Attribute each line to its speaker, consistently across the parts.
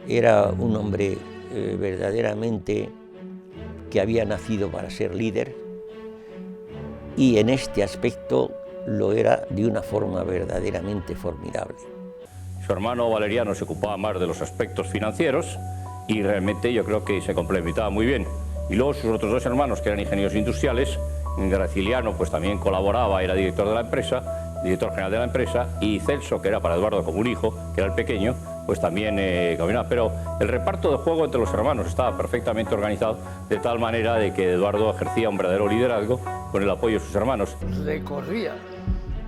Speaker 1: Era un hombre verdaderamente que había nacido para ser líder y en este aspecto lo era de una forma verdaderamente formidable.
Speaker 2: Su hermano Valeriano se ocupaba más de los aspectos financieros y realmente yo creo que se complementaba muy bien. Y luego sus otros dos hermanos, que eran ingenieros industriales, Graciliano pues también colaboraba, era director de la empresa, director general de la empresa, y Celso, que era para Eduardo como un hijo, que era el pequeño, pues también caminaba. Pero el reparto de juego entre los hermanos estaba perfectamente organizado, de tal manera de que Eduardo ejercía un verdadero liderazgo con el apoyo de sus hermanos.
Speaker 3: Recorría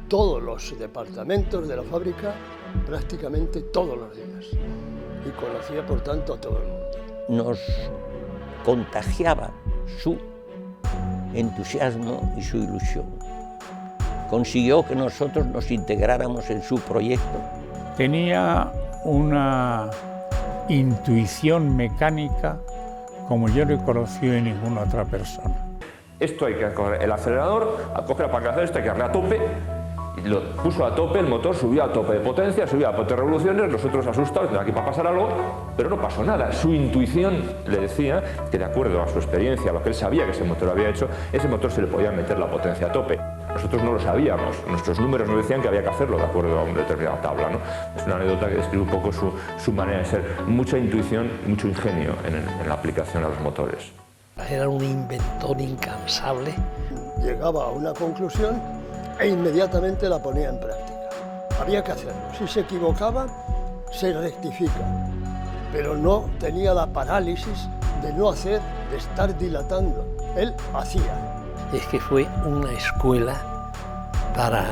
Speaker 3: todos los departamentos de la fábrica prácticamente todos los días y conocía por tanto a todo el mundo.
Speaker 1: Nos contagiaba su entusiasmo y su ilusión. Consiguió que nosotros nos integráramos en su proyecto.
Speaker 4: Tenía una intuición mecánica como yo no he conocido en ninguna otra persona.
Speaker 5: Esto hay que coger el acelerador, a coger la palanca de esto, hay que darle a tope. Y lo puso a tope, el motor subió a tope de potencia, subía a tope de revoluciones, nosotros asustados, de aquí para pasar algo, pero no pasó nada. Su intuición le decía que de acuerdo a su experiencia, a lo que él sabía que ese motor había hecho, ese motor se le podía meter la potencia a tope. Nosotros no lo sabíamos, nuestros números nos decían que había que hacerlo de acuerdo a una determinada tabla, ¿no? Es una anécdota que describe un poco su manera de ser, mucha intuición, mucho ingenio en la aplicación a los motores.
Speaker 6: Era un inventor incansable.
Speaker 3: Llegaba a una conclusión e inmediatamente la ponía en práctica. Había que hacerlo. Si se equivocaba, se rectifica. Pero no tenía la parálisis de no hacer, de estar dilatando. Él hacía.
Speaker 6: Es que fue una escuela para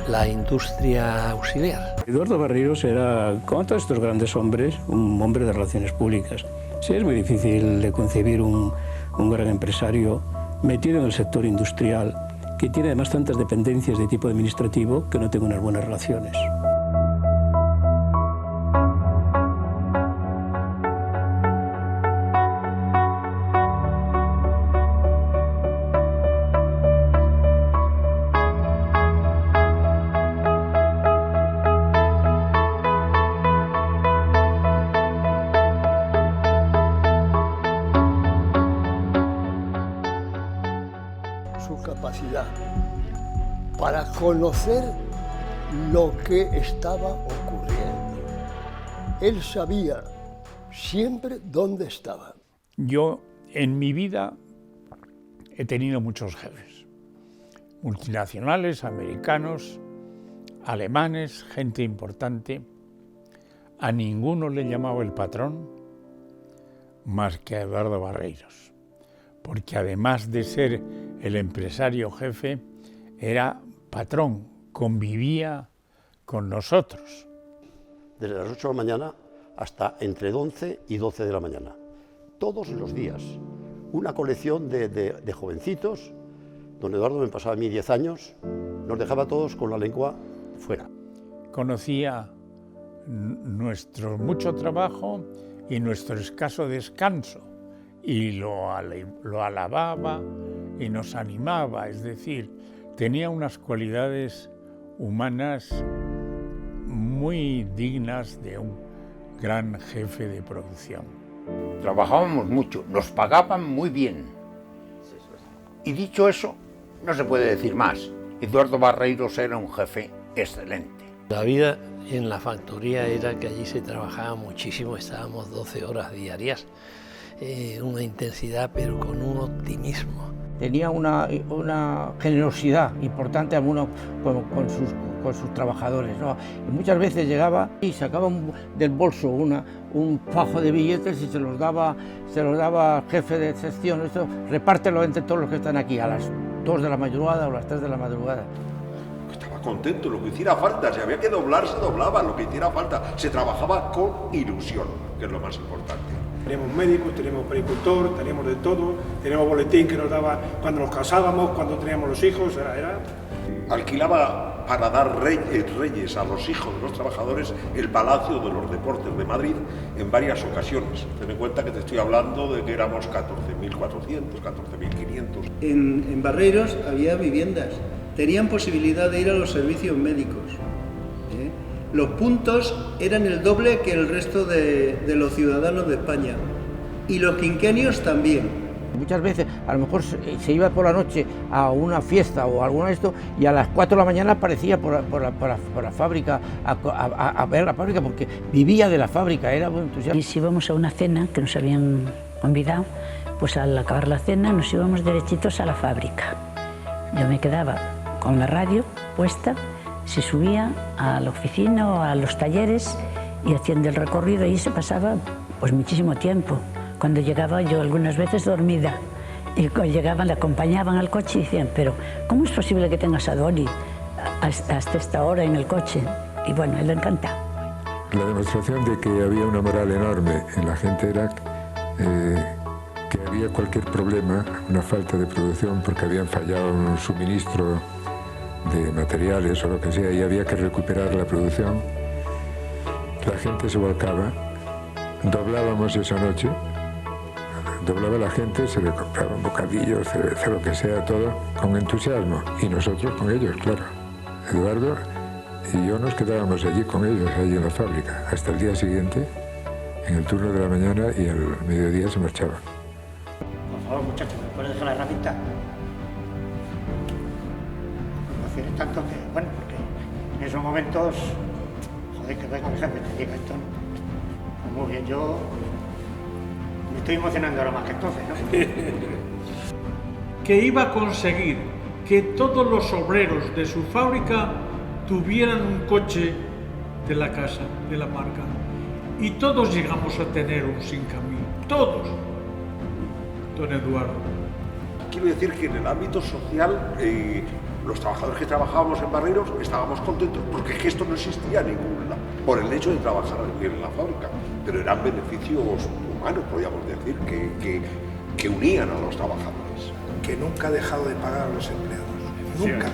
Speaker 6: la industria auxiliar.
Speaker 7: Eduardo Barreiros era, como todos estos grandes hombres, un hombre de relaciones públicas. Sí, es muy difícil de concebir un gran empresario metido en el sector industrial, que tiene además tantas dependencias de tipo administrativo que no tenga unas buenas relaciones.
Speaker 3: Su capacidad para conocer lo que estaba ocurriendo. Él sabía siempre dónde estaba.
Speaker 4: Yo en mi vida he tenido muchos jefes, multinacionales, americanos, alemanes, gente importante. A ninguno le llamaba el patrón más que a Eduardo Barreiros, porque además de ser el empresario jefe, era patrón, convivía con nosotros.
Speaker 8: Desde las 8 de la mañana hasta entre 11 y 12 de la mañana. Todos los días. Una colección de jovencitos. Don Eduardo me pasaba a mí 10 años, nos dejaba a todos con la lengua fuera.
Speaker 4: Conocía nuestro mucho trabajo y nuestro escaso descanso y lo alababa y nos animaba, es decir, tenía unas cualidades humanas muy dignas de un gran jefe de producción.
Speaker 9: Trabajábamos mucho, nos pagaban muy bien. Y dicho eso, no se puede decir más. Eduardo Barreiros era un jefe excelente.
Speaker 6: La vida en la factoría era que allí se trabajaba muchísimo, estábamos 12 horas diarias, una intensidad pero con un optimismo.
Speaker 10: Tenía una generosidad importante con sus trabajadores, ¿no? Y muchas veces llegaba y sacaba del bolso un fajo de billetes y se los daba al jefe de sección. Esto, repártelo entre todos los que están aquí a las 2 de la madrugada o las 3 de la madrugada.
Speaker 11: Estaba contento, lo que hiciera falta, si había que doblar, se doblaba, lo que hiciera falta. Se trabajaba con ilusión, que es lo más importante.
Speaker 12: Tenemos médicos, tenemos pericultor, tenemos de todo, tenemos boletín que nos daba cuando nos casábamos, cuando teníamos los hijos, era...
Speaker 11: Alquilaba para dar reyes a los hijos de los trabajadores el Palacio de los Deportes de Madrid en varias ocasiones. Ten en cuenta que te estoy hablando de que éramos 14.400, 14.500.
Speaker 13: En Barreiros había viviendas, tenían posibilidad de ir a los servicios médicos. Los puntos eran el doble que el resto de los ciudadanos de España. Y los quinquenios también.
Speaker 10: Muchas veces a lo mejor se iba por la noche a una fiesta o alguna de esto y a las 4 de la mañana aparecía por la fábrica a ver la fábrica porque vivía de la fábrica, era muy entusiasta.
Speaker 14: Y si íbamos a una cena que nos habían convidado, pues al acabar la cena nos íbamos derechitos a la fábrica. Yo me quedaba con la radio puesta, se subía a la oficina o a los talleres y haciendo el recorrido y se pasaba pues muchísimo tiempo. Cuando llegaba yo algunas veces dormida y cuando llegaban le acompañaban al coche y decían, pero ¿cómo es posible que tengas a Dori hasta esta hora en el coche? Y bueno, él le encanta.
Speaker 15: La demostración de que había una moral enorme en la gente era que había cualquier problema, una falta de producción porque habían fallado un suministro de materiales o lo que sea y había que recuperar la producción. La gente se volcaba, doblábamos esa noche. Doblaba la gente, se le compraban bocadillos, cerveza, lo que sea, todo con entusiasmo. Y nosotros con ellos, claro. Eduardo y yo nos quedábamos allí con ellos, allí en la fábrica, hasta el día siguiente, en el turno de la mañana y al mediodía se marchaban.
Speaker 16: Por favor, muchachos, ¿me puedes dejar la herramienta? No tienes tanto que, bueno, porque en esos momentos, joder, que venga mi jefe y te diga esto, ¿no? Pues muy bien, yo... Me estoy emocionando ahora más que entonces, ¿no?
Speaker 4: Que iba a conseguir que todos los obreros de su fábrica tuvieran un coche de la casa, de la marca. Y todos llegamos a tener un sin camino. Todos. Don Eduardo.
Speaker 11: Quiero decir que en el ámbito social, los trabajadores que trabajábamos en Barreiros estábamos contentos porque es que esto no existía en ningún lado, por el hecho de trabajar en la fábrica. Pero eran beneficios humanos, podríamos decir, que unían a los trabajadores.
Speaker 12: Que nunca ha dejado de pagar a los empleados, nunca.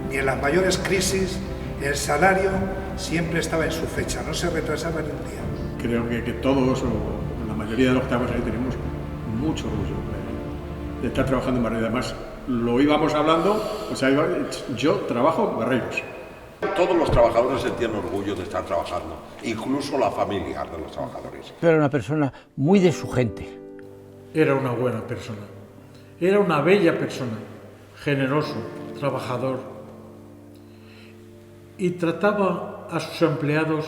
Speaker 12: Ni en las mayores crisis, el salario siempre estaba en su fecha, no se retrasaba ni un día.
Speaker 17: Creo que todos, o la mayoría de los que estamos ahí, tenemos mucho orgullo de estar trabajando en Barreiros. Además, lo íbamos hablando, o sea, yo trabajo en Barreiros.
Speaker 11: Todos los trabajadores sentían orgullo de estar trabajando, incluso la familia de los trabajadores.
Speaker 10: Era una persona muy de su gente.
Speaker 4: Era una buena persona, era una bella persona, generoso, trabajador. Y trataba a sus empleados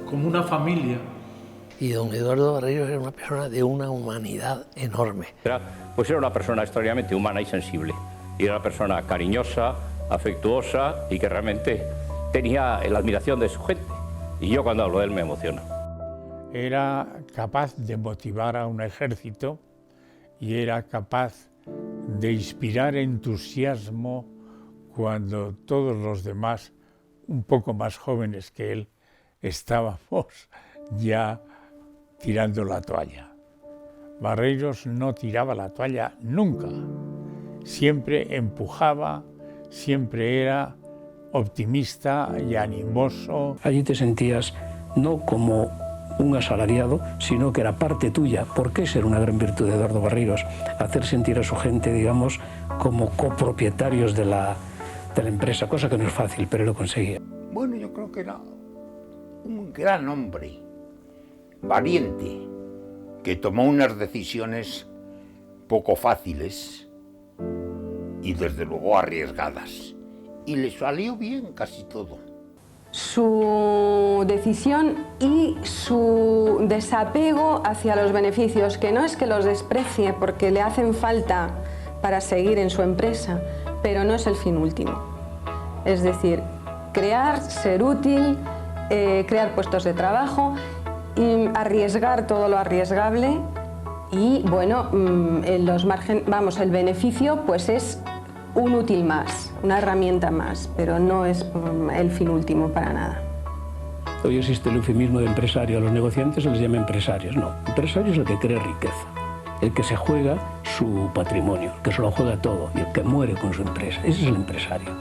Speaker 4: como una familia.
Speaker 6: Y don Eduardo Barreiros era una persona de una humanidad enorme.
Speaker 2: Era una persona extraordinariamente humana y sensible. Y era una persona cariñosa, afectuosa y que realmente tenía la admiración de su gente. Y yo cuando hablo de él me emociono.
Speaker 4: Era capaz de motivar a un ejército y era capaz de inspirar entusiasmo cuando todos los demás, un poco más jóvenes que él, estábamos ya tirando la toalla. Barreiros no tiraba la toalla nunca. Siempre empujaba, siempre era optimista y animoso.
Speaker 7: Allí te sentías no como un asalariado, sino que era parte tuya. ¿Por qué ser una gran virtud de Eduardo Barreiros? Hacer sentir a su gente, digamos, como copropietarios de la empresa, cosa que no es fácil, pero lo conseguía.
Speaker 9: Bueno, yo creo que era un gran hombre, valiente, que tomó unas decisiones poco fáciles y desde luego arriesgadas. Y le salió bien casi todo.
Speaker 18: Su decisión y su desapego hacia los beneficios, que no es que los desprecie porque le hacen falta para seguir en su empresa, pero no es el fin último. Es decir, crear, ser útil, crear puestos de trabajo, y arriesgar todo lo arriesgable y bueno, el beneficio pues es un útil más, una herramienta más, pero no es el fin último para nada.
Speaker 7: Hoy existe el eufemismo de empresario, a los negociantes se les llama empresarios. No, empresario es el que crea riqueza, el que se juega su patrimonio, el que se lo juega todo y el que muere con su empresa. Ese es el empresario,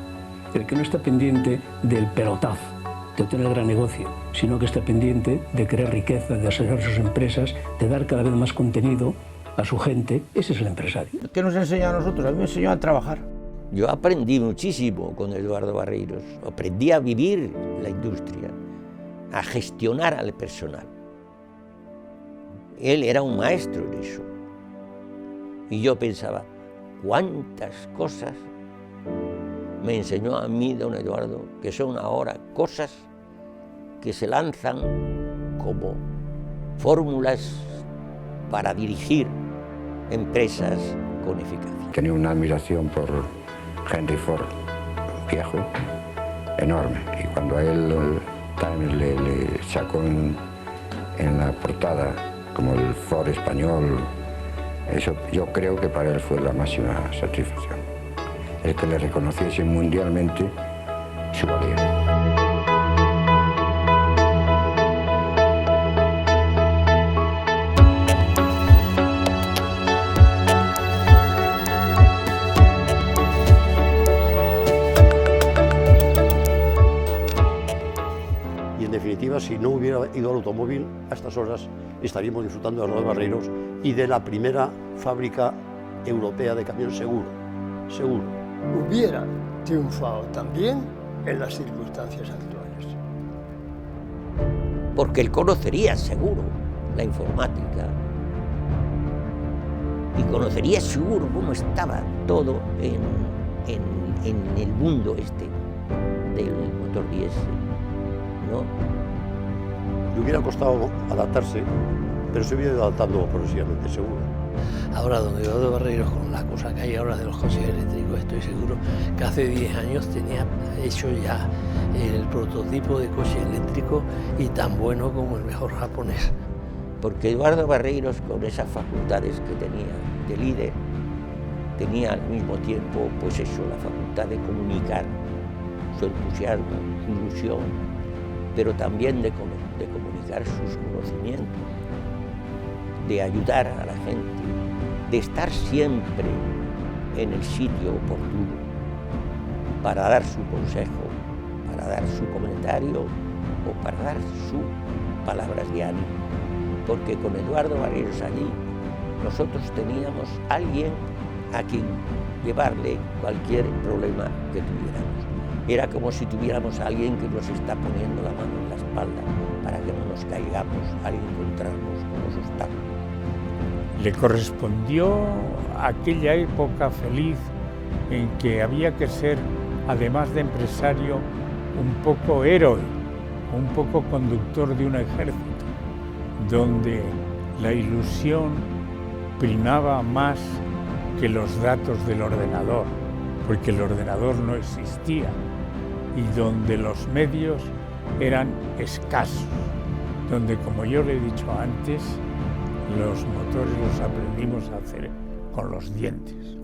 Speaker 7: el que no está pendiente del pelotazo, de tener gran negocio, sino que está pendiente de crear riqueza, de asegurar sus empresas, de dar cada vez más contenido a su gente. Ese es el empresario.
Speaker 10: ¿Qué nos enseña a nosotros? A mí me enseñó a trabajar.
Speaker 1: Yo aprendí muchísimo con Eduardo Barreiros, aprendí a vivir la industria, a gestionar al personal. Él era un maestro en eso. Y yo pensaba, cuántas cosas me enseñó a mí don Eduardo, que son ahora cosas que se lanzan como fórmulas para dirigir empresas con eficacia.
Speaker 19: Tenía una admiración por Henry Ford, viejo, enorme. Y cuando a él Times le sacó en la portada como el Ford español, eso yo creo que para él fue la máxima satisfacción. El que le reconociese mundialmente su valía.
Speaker 8: En definitiva, si no hubiera ido al automóvil, a estas horas estaríamos disfrutando de Eduardo Barreiros y de la primera fábrica europea de camiones, seguro, seguro.
Speaker 3: Hubiera triunfado también en las circunstancias actuales.
Speaker 1: Porque él conocería seguro la informática y conocería seguro cómo estaba todo en el mundo este del motor diésel, ¿no?
Speaker 8: Le hubiera costado adaptarse, pero se hubiera ido adaptando progresivamente, seguro.
Speaker 6: Ahora, don Eduardo Barreiros, con la cosa que hay ahora de los coches eléctricos, estoy seguro que hace 10 años tenía hecho ya el prototipo de coche eléctrico y tan bueno como el mejor japonés.
Speaker 1: Porque Eduardo Barreiros, con esas facultades que tenía de líder, tenía al mismo tiempo, pues eso, la facultad de comunicar su entusiasmo, su ilusión, pero también de comunicar sus conocimientos, de ayudar a la gente, de estar siempre en el sitio oportuno para dar su consejo, para dar su comentario o para dar sus palabras de ánimo. Porque con Eduardo Barreiros allí nosotros teníamos a alguien a quien llevarle cualquier problema que tuviéramos. Era como si tuviéramos a alguien que nos está poniendo la mano en la espalda para que no nos caigamos al encontrarnos con los obstáculos.
Speaker 4: Le correspondió aquella época feliz en que había que ser, además de empresario, un poco héroe, un poco conductor de un ejército, donde la ilusión primaba más que los datos del ordenador, porque el ordenador no existía, y donde los medios eran escasos, donde, como yo le he dicho antes, los motores los aprendimos a hacer con los dientes.